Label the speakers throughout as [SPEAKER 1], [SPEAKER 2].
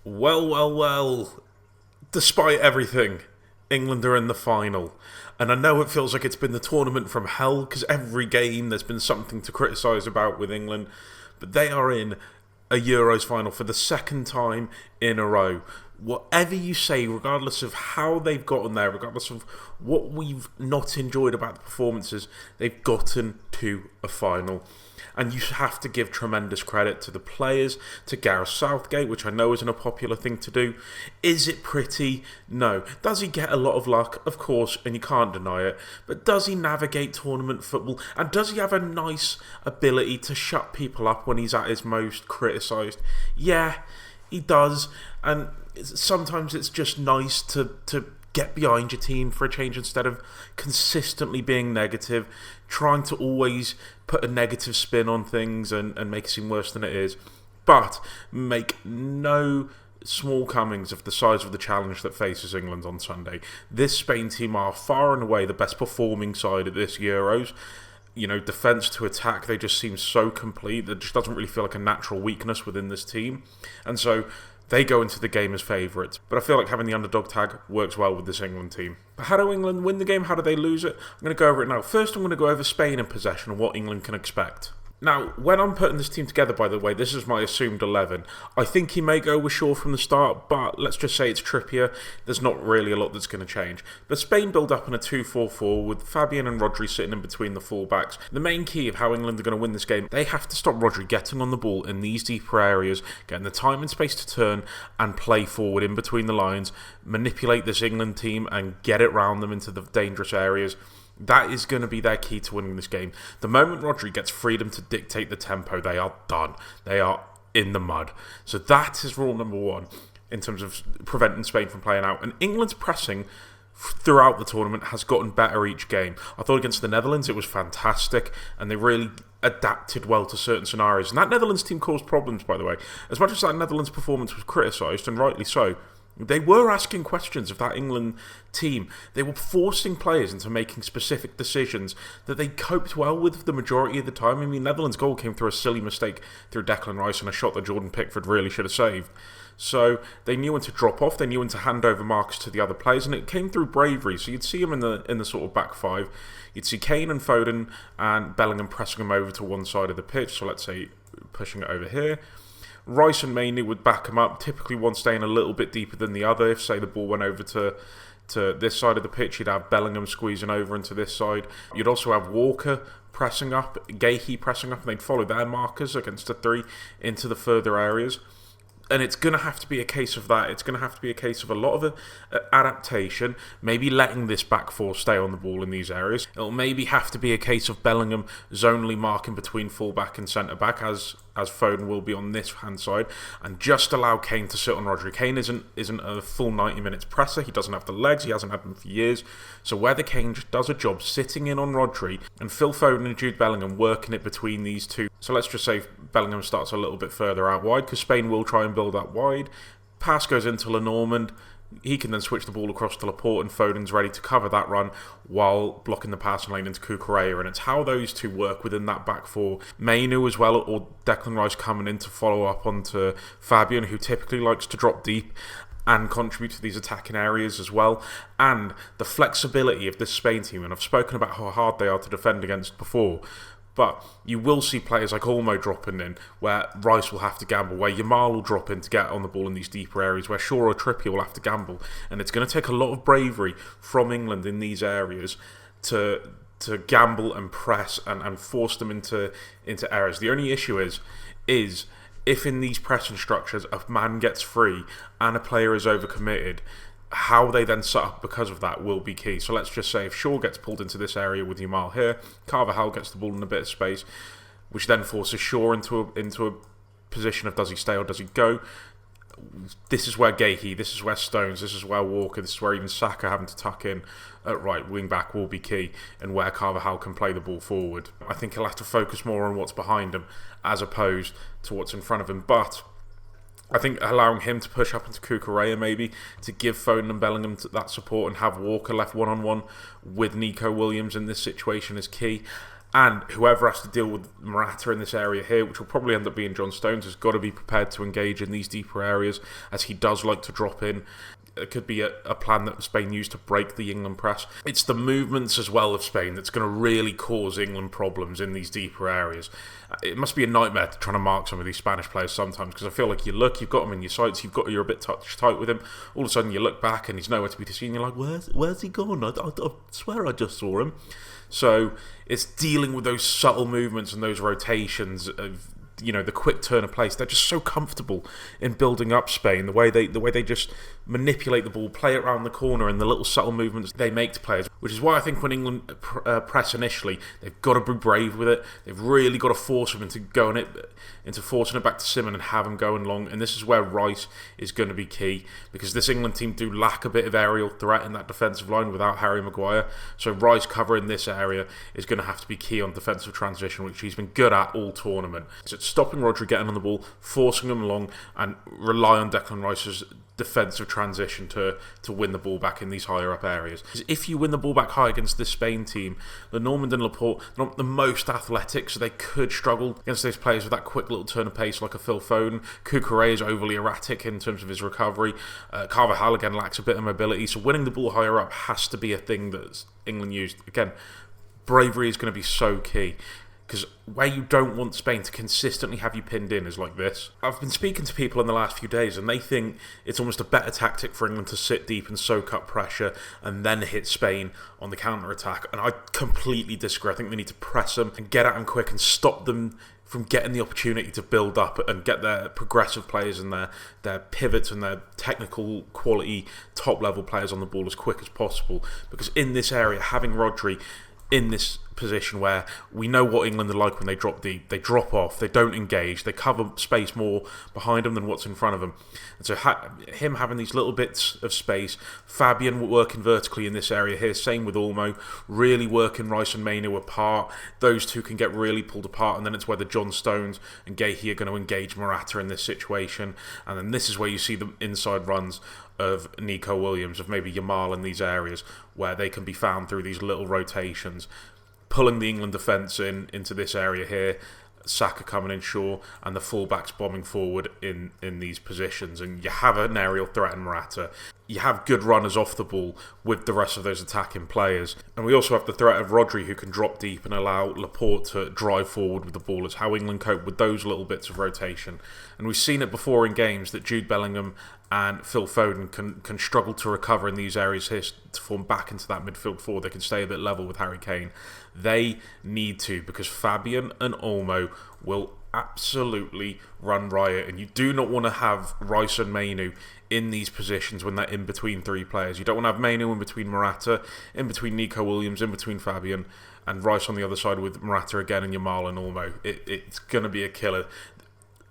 [SPEAKER 1] Well. Despite everything, England are in the final. And I know it feels like it's been the tournament from hell because every game there's been something to criticise about with England. But they are in a Euros final for the second time in a row. Whatever you say, regardless of how they've gotten there, regardless of what we've not enjoyed about the performances, they've gotten to a final. And you have to give tremendous credit to the players, to Gareth Southgate, which I know isn't a popular thing to do. Is it pretty? No. Does he get a lot of luck? Of course, and you can't deny it. But does he navigate tournament football? And does he have a nice ability to shut people up when he's at his most criticised? Yeah, he does. And sometimes it's just nice to get behind your team for a change instead of consistently being negative, trying to always put a negative spin on things and make it seem worse than it is. But make no small comings of the size of the challenge that faces England on Sunday. This Spain team are far and away the best performing side of this Euros. You know, defence to attack, they just seem so complete. There just doesn't really feel like a natural weakness within this team. And so they go into the game as favourites. But I feel like having the underdog tag works well with this England team. But how do England win the game? How do they lose it? I'm going to go over it now. First, I'm going to go over Spain in possession and what England can expect. Now, when I'm putting this team together, by the way, this is my assumed 11. I think he may go with Shaw from the start, but let's just say it's Trippier. There's not really a lot that's going to change. But Spain build up in a 2-4-4 with Fabian and Rodri sitting in between the fullbacks. The main key of how England are going to win this game, they have to stop Rodri getting on the ball in these deeper areas, getting the time and space to turn and play forward in between the lines, manipulate this England team and get it round them into the dangerous areas. That is going to be their key to winning this game. The moment Rodri gets freedom to dictate the tempo, they are done. They are in the mud. So that is rule number one in terms of preventing Spain from playing out. And England's pressing throughout the tournament has gotten better each game. I thought against the Netherlands it was fantastic and they really adapted well to certain scenarios. And that Netherlands team caused problems, by the way. As much as that Netherlands performance was criticised, and rightly so, they were asking questions of that England team. They were forcing players into making specific decisions that they coped well with the majority of the time. I mean, Netherlands' goal came through a silly mistake through Declan Rice and a shot that Jordan Pickford really should have saved. So they knew when to drop off, they knew when to hand over marks to the other players, and it came through bravery. So you'd see them in the sort of back five. You'd see Kane and Foden and Bellingham pressing them over to one side of the pitch. So let's say pushing it over here. Rice and Mainoo would back him up, typically one staying a little bit deeper than the other. If, say, the ball went over to this side of the pitch, you'd have Bellingham squeezing over into this side. You'd also have Walker pressing up, Gahey pressing up, and they'd follow their markers against the three into the further areas. And it's going to have to be a case of that. It's going to have to be a case of a lot of adaptation, maybe letting this back four stay on the ball in these areas. It'll maybe have to be a case of Bellingham zonally marking between full-back and centre-back, as Foden will be on this hand side, and just allow Kane to sit on Rodri. Kane isn't a full 90 minutes presser. He doesn't have the legs. He hasn't had them for years. So whether Kane just does a job sitting in on Rodri and Phil Foden and Jude Bellingham working it between these two. So let's just say Bellingham starts a little bit further out wide because Spain will try and build up wide. Pass goes into Lenormand. He can then switch the ball across to Laporte, and Foden's ready to cover that run while blocking the passing lane into Cucurella. And it's how those two work within that back four. Mainoo as well, or Declan Rice coming in to follow up onto Fabian, who typically likes to drop deep and contribute to these attacking areas as well. And the flexibility of this Spain team, and I've spoken about how hard they are to defend against before, but you will see players like Olmo dropping in, where Rice will have to gamble, where Yamal will drop in to get on the ball in these deeper areas, where Shaw or Trippier will have to gamble. And it's going to take a lot of bravery from England in these areas to gamble and press and force them into errors. The only issue is if in these pressing structures a man gets free and a player is overcommitted, how they then set up because of that will be key. So let's just say if Shaw gets pulled into this area with Yamal here, Carvajal gets the ball in a bit of space, which then forces Shaw into a position of does he stay or does he go. This is where Gahey, this is where Stones, this is where Walker, this is where even Saka having to tuck in at right wing back will be key, and where Carvajal can play the ball forward. I think he'll have to focus more on what's behind him as opposed to what's in front of him. But I think allowing him to push up into Cucurella maybe to give Foden and Bellingham that support and have Walker left one-on-one with Nico Williams in this situation is key. And whoever has to deal with Morata in this area here, which will probably end up being John Stones, has got to be prepared to engage in these deeper areas, as he does like to drop in. It could be a plan that Spain used to break the England press. It's the movements as well of Spain that's going to really cause England problems in these deeper areas. It must be a nightmare trying to mark some of these Spanish players sometimes, because I feel like you've got him in your sights, you're a bit tight with him. All of a sudden you look back and he's nowhere to be seen. You're like, where's he gone? I swear I just saw him. So it's dealing with those subtle movements and those rotations of, the quick turn of place. They're just so comfortable in building up Spain. The way they just manipulate the ball, play it around the corner, and the little subtle movements they make to players. Which is why I think when England press initially, they've got to be brave with it. They've really got to force them into forcing it back to Simon and have him going long. And this is where Rice is going to be key, because this England team do lack a bit of aerial threat in that defensive line without Harry Maguire. So Rice covering this area is going to have to be key on defensive transition, which he's been good at all tournament. So it's stopping Rodri getting on the ball, forcing him along, and rely on Declan Rice's defensive transition to win the ball back in these higher up areas. Because if you win the ball back high against this Spain team, Lenormand and Laporte are not the most athletic, so they could struggle against those players with that quick little turn of pace like a Phil Foden. Cucurella is overly erratic in terms of his recovery. Carvajal again lacks a bit of mobility, so winning the ball higher up has to be a thing that England used. Again, bravery is going to be so key, because where you don't want Spain to consistently have you pinned in is like this. I've been speaking to people in the last few days, and they think it's almost a better tactic for England to sit deep and soak up pressure and then hit Spain on the counter-attack. And I completely disagree. I think they need to press them and get at them quick and stop them from getting the opportunity to build up and get their progressive players and their pivots and their technical quality top-level players on the ball as quick as possible. Because in this area, having Rodri in this position where we know what England are like when they drop deep, they drop off, they don't engage, they cover space more behind them than what's in front of them. And so him having these little bits of space, Fabian working vertically in this area here, same with Olmo, really working Rice and Mainu apart. Those two can get really pulled apart, and then it's whether John Stones and Gahey are going to engage Morata in this situation. And then this is where you see the inside runs of Nico Williams, of maybe Yamal in these areas where they can be found through these little rotations, pulling the England defence into this area here, Saka coming in short, and the fullbacks bombing forward in these positions. And you have an aerial threat in Morata. You have good runners off the ball with the rest of those attacking players. And we also have the threat of Rodri, who can drop deep and allow Laporte to drive forward with the ball. It's how England cope with those little bits of rotation. And we've seen it before in games that Jude Bellingham and Phil Foden can struggle to recover in these areas here to form back into that midfield four. They can stay a bit level with Harry Kane. They need to, because Fabian and Olmo will absolutely run riot, and you do not want to have Rice and Mainu in these positions when they're in between three players. You don't want to have Mainu in between Morata, in between Nico Williams, in between Fabian, and Rice on the other side with Morata again and Yamal and Olmo. It's going to be a killer.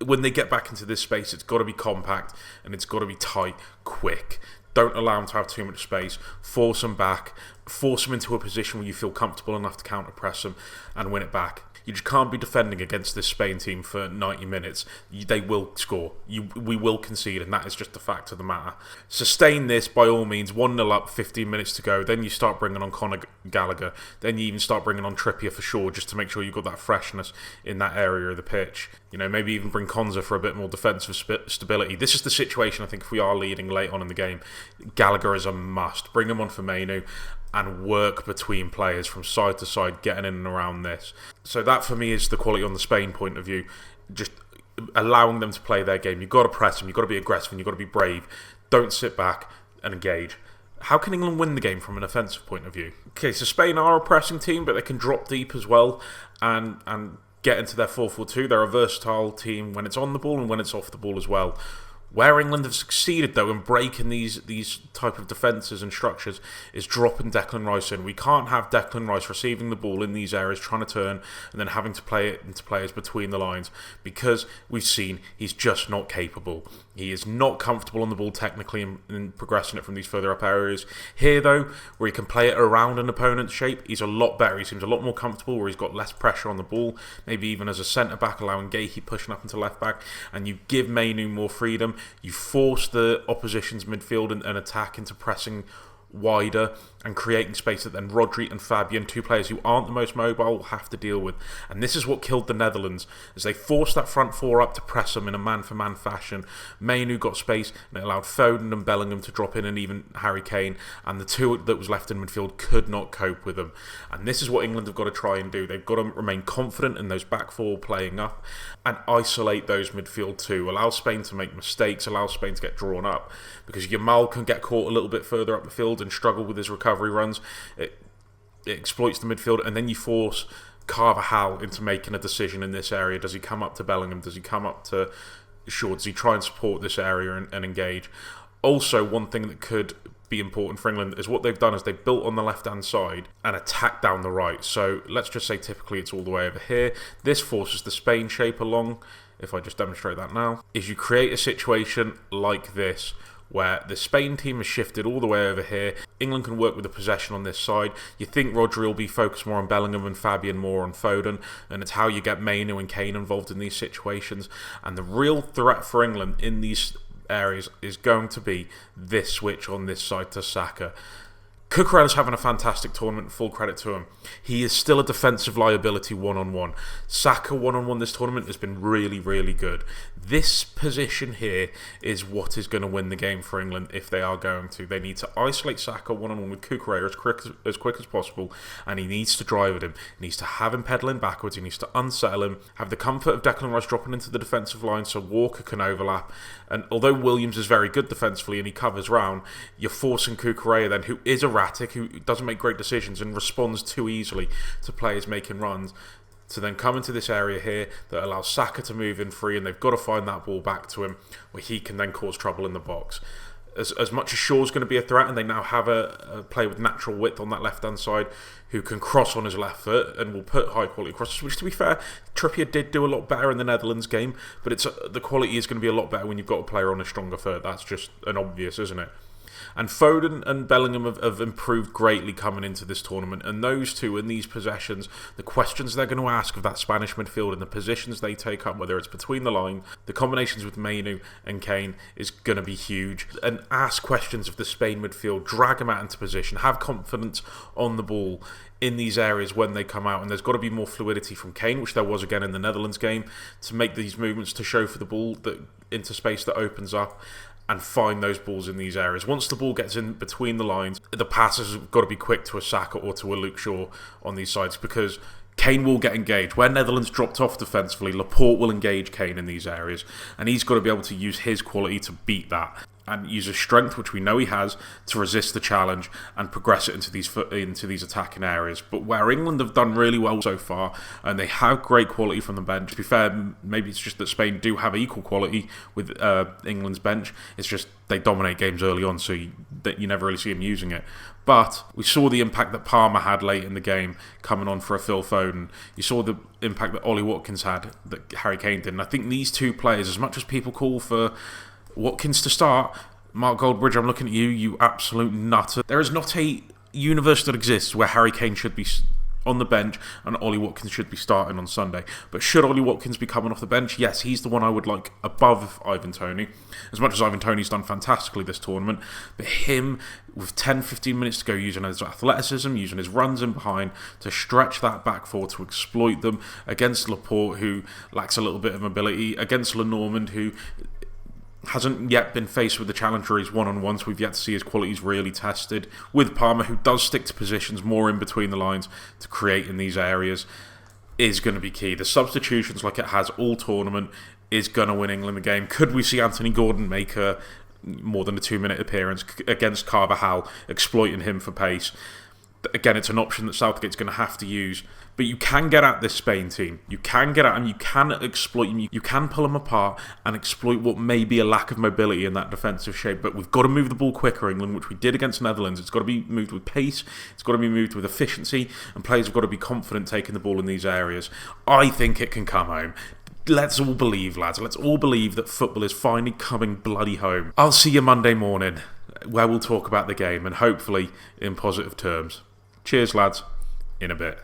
[SPEAKER 1] When they get back into this space, it's got to be compact and it's got to be tight, quick. Don't allow them to have too much space. Force them back. Force them into a position where you feel comfortable enough to counter-press them and win it back. You just can't be defending against this Spain team for 90 minutes. They will score. We will concede, and that is just the fact of the matter. Sustain this by all means. 1-0 up, 15 minutes to go. Then you start bringing on Conor Gallagher. Then you even start bringing on Trippier for sure, just to make sure you've got that freshness in that area of the pitch. Maybe even bring Konza for a bit more defensive stability. This is the situation, I think, if we are leading late on in the game. Gallagher is a must. Bring him on for Mainu and work between players from side to side, getting in and around this. So that for me is the quality on the Spain point of view. Just allowing them to play their game. You've got to press them, you've got to be aggressive, and you've got to be brave. Don't sit back and engage. How can England win the game from an offensive point of view? Okay, so Spain are a pressing team, but they can drop deep as well and get into their 4-4-2. They're a versatile team when it's on the ball and when it's off the ball as well. Where England have succeeded, though, in breaking these type of defences and structures is dropping Declan Rice in. We can't have Declan Rice receiving the ball in these areas, trying to turn, and then having to play it into players between the lines, because we've seen he's just not capable. He is not comfortable on the ball technically in progressing it from these further up areas. Here, though, where he can play it around an opponent's shape, he's a lot better. He seems a lot more comfortable where he's got less pressure on the ball, maybe even as a centre-back, allowing Gahey pushing up into left-back, and you give Mainu more freedom. You force the opposition's midfield and attack into pressing wider and creating space that then Rodri and Fabian, two players who aren't the most mobile, will have to deal with. And this is what killed the Netherlands, as they forced that front four up to press them in a man-for-man fashion. Mainu got space, and it allowed Foden and Bellingham to drop in, and even Harry Kane, and the two that was left in midfield could not cope with them. And this is what England have got to try and do. They've got to remain confident in those back four playing up and isolate those midfield too. Allow Spain to make mistakes, allow Spain to get drawn up, because Yamal can get caught a little bit further up the field and struggle with his recovery runs. It exploits the midfield, and then you force Carvajal into making a decision in this area. Does he come up to Bellingham? Does he come up to Shaw? Does he try and support this area and engage? Also, one thing that could be important for England is what they've done is they've built on the left-hand side and attacked down the right. So let's just say typically it's all the way over here. This forces the Spain shape along. If I just demonstrate that now, is you create a situation like this where the Spain team has shifted all the way over here. England can work with the possession on this side. You think Rodri will be focused more on Bellingham and Fabian more on Foden, and it's how you get Mainu and Kane involved in these situations. And the real threat for England in these areas is going to be this switch on this side to Saka. Cucurella's having a fantastic tournament, full credit to him. He is still a defensive liability one-on-one. Saka one-on-one this tournament has been really, really good. This position here is what is going to win the game for England if they are going to. They need to isolate Saka one-on-one with Cucurella as quick as possible, and he needs to drive at him. He needs to have him pedalling backwards. He needs to unsettle him, have the comfort of Declan Rice dropping into the defensive line so Walker can overlap. And although Williams is very good defensively and he covers round, you're forcing Cucurella then, who is erratic, who doesn't make great decisions and responds too easily to players making runs, to then come into this area here that allows Saka to move in free, and they've got to find that ball back to him where he can then cause trouble in the box. As much as Shaw's going to be a threat, and they now have a player with natural width on that left-hand side who can cross on his left foot and will put high-quality crosses, which, to be fair, Trippier did do a lot better in the Netherlands game, but the quality is going to be a lot better when you've got a player on a stronger foot. That's just an obvious, isn't it? And Foden and Bellingham have improved greatly coming into this tournament. And those two, in these possessions, the questions they're going to ask of that Spanish midfield and the positions they take up, whether it's between the line, the combinations with Mainu and Kane, is going to be huge. And ask questions of the Spain midfield, drag them out into position, have confidence on the ball in these areas when they come out. And there's got to be more fluidity from Kane, which there was again in the Netherlands game, to make these movements to show for the ball that into space that opens up, and find those balls in these areas. Once the ball gets in between the lines, the passes have got to be quick to a Saka or to a Luke Shaw on these sides, because Kane will get engaged. Where Netherlands dropped off defensively, Laporte will engage Kane in these areas, and he's got to be able to use his quality to beat that, and use his strength, which we know he has, to resist the challenge and progress it into these attacking areas. But where England have done really well so far, and they have great quality from the bench. To be fair, maybe it's just that Spain do have equal quality with England's bench. It's just they dominate games early on, so you never really see them using it. But we saw the impact that Palmer had late in the game, coming on for a Phil Foden. You saw the impact that Ollie Watkins had, that Harry Kane did. And I think these two players, as much as people call for Watkins to start, Mark Goldbridge, I'm looking at you, you absolute nutter. There is not a universe that exists where Harry Kane should be on the bench and Ollie Watkins should be starting on Sunday. But should Ollie Watkins be coming off the bench? Yes, he's the one I would like above Ivan Toney. As much as Ivan Toney's done fantastically this tournament, but him with 10-15 minutes to go, using his athleticism, using his runs in behind to stretch that back four, to exploit them against Laporte, who lacks a little bit of mobility, against Lenormand, who hasn't yet been faced with the challenge where he's one-on-one, so we've yet to see his qualities really tested. With Palmer, who does stick to positions more in between the lines to create in these areas, is going to be key. The substitutions, like it has all tournament, is going to win England the game. Could we see Anthony Gordon make more than a 2-minute appearance against Carvajal, exploiting him for pace? Again, it's an option that Southgate's going to have to use. But you can get at this Spain team. You can get at them. You can exploit them. You can pull them apart and exploit what may be a lack of mobility in that defensive shape. But we've got to move the ball quicker, England, which we did against Netherlands. It's got to be moved with pace. It's got to be moved with efficiency. And players have got to be confident taking the ball in these areas. I think it can come home. Let's all believe, lads. Let's all believe that football is finally coming bloody home. I'll see you Monday morning, where we'll talk about the game, and hopefully in positive terms. Cheers, lads. In a bit.